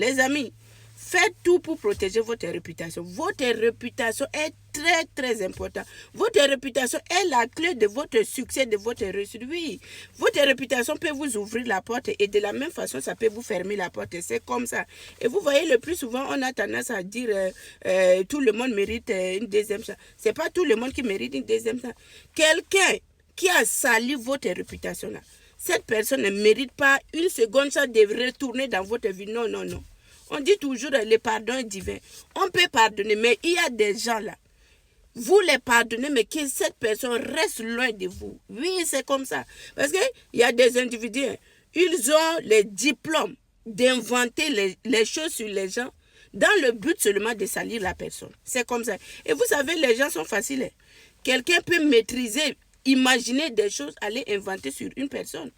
Les amis, faites tout pour protéger votre réputation. Votre réputation est très, très importante. Votre réputation est la clé de votre succès, de votre réussite. Oui, votre réputation peut vous ouvrir la porte et de la même façon, ça peut vous fermer la porte. C'est comme ça. Et vous voyez, le plus souvent, on a tendance à dire tout le monde mérite une deuxième chance. Ce n'est pas tout le monde qui mérite une deuxième chance. Quelqu'un qui a sali votre réputation là, cette personne ne mérite pas une seconde chance de retourner dans votre vie. Non, non, non. On dit toujours le pardon est divin. On peut pardonner, mais il y a des gens là. Vous les pardonnez, mais que cette personne reste loin de vous. Oui, c'est comme ça. Parce qu'il y a des individus, ils ont les diplômes d'inventer les choses sur les gens dans le but seulement de salir la personne. C'est comme ça. Et vous savez, les gens sont faciles. Quelqu'un peut maîtriser, imaginer des choses, aller inventer sur une personne.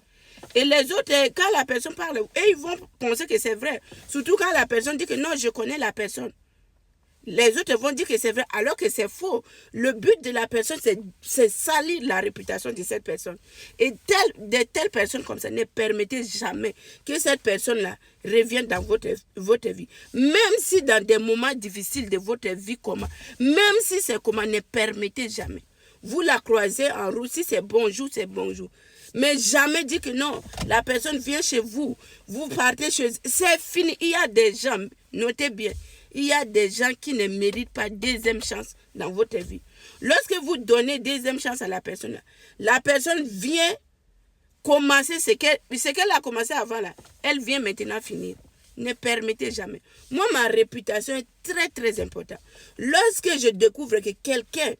Et les autres, quand la personne parle, ils vont penser que c'est vrai. Surtout quand la personne dit que non, je connais la personne. Les autres vont dire que c'est vrai, alors que c'est faux. Le but de la personne, c'est salir la réputation de cette personne. Et de telles personnes comme ça, ne permettez jamais que cette personne-là revienne dans votre vie. Même si dans des moments difficiles de votre vie, même si c'est comment, ne permettez jamais. Vous la croisez en route, si c'est bonjour, c'est bonjour. Mais jamais dire que non, la personne vient chez vous, vous partez chez eux. C'est fini. Il y a des gens, notez bien, il y a des gens qui ne méritent pas deuxième chance dans votre vie. Lorsque vous donnez deuxième chance à la personne vient commencer ce qu'elle a commencé avant là. Elle vient maintenant finir. Ne permettez jamais. Moi, ma réputation est très, très importante. Lorsque je découvre que quelqu'un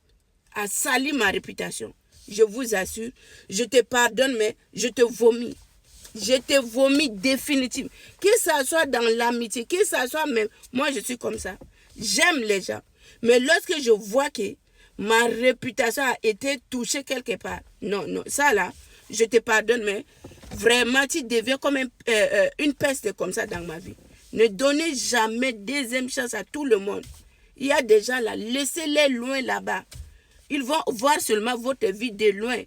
a sali ma réputation, je vous assure, je te pardonne, mais je te vomis. Je te vomis définitivement. Que ça soit dans l'amitié, que ça soit même... Moi, je suis comme ça. J'aime les gens. Mais lorsque je vois que ma réputation a été touchée quelque part, non, non, ça là, je te pardonne, mais vraiment, tu deviens comme une peste comme ça dans ma vie. Ne donnez jamais deuxième chance à tout le monde. Il y a des gens là, laissez-les loin là-bas. Ils vont voir seulement votre vie de loin.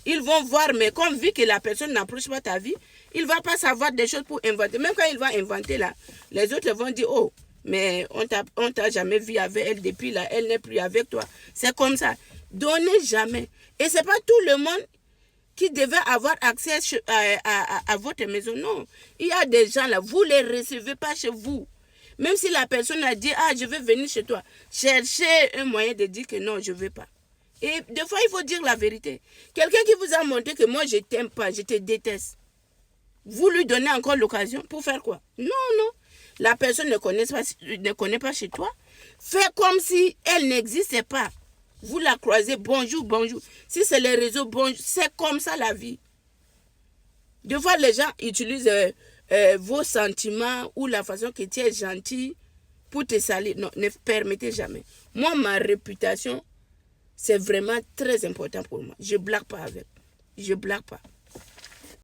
Ils vont voir, mais comme vu que la personne n'approche pas ta vie, il ne va pas savoir des choses pour inventer. Même quand il va inventer là, les autres vont dire, oh, mais on t'a jamais vu avec elle depuis là, elle n'est plus avec toi. C'est comme ça. Donnez jamais. Et ce n'est pas tout le monde qui devait avoir accès à votre maison. Non. Il y a des gens là, vous ne les recevez pas chez vous. Même si la personne a dit, ah, je vais venir chez toi. Cherchez un moyen de dire que non, je ne veux pas. Et des fois, il faut dire la vérité. Quelqu'un qui vous a montré que moi, je ne t'aime pas, je te déteste. Vous lui donnez encore l'occasion pour faire quoi? Non, non. La personne ne connaît pas chez toi. Faites comme si elle n'existait pas. Vous la croisez, bonjour, bonjour. Si c'est les réseaux, bonjour. C'est comme ça la vie. Des fois, les gens utilisent vos sentiments ou la façon que tu es gentil pour te salir. Non, ne permettez jamais. Moi, ma réputation, c'est vraiment très important pour moi. Je ne blague pas avec. Je ne blague pas.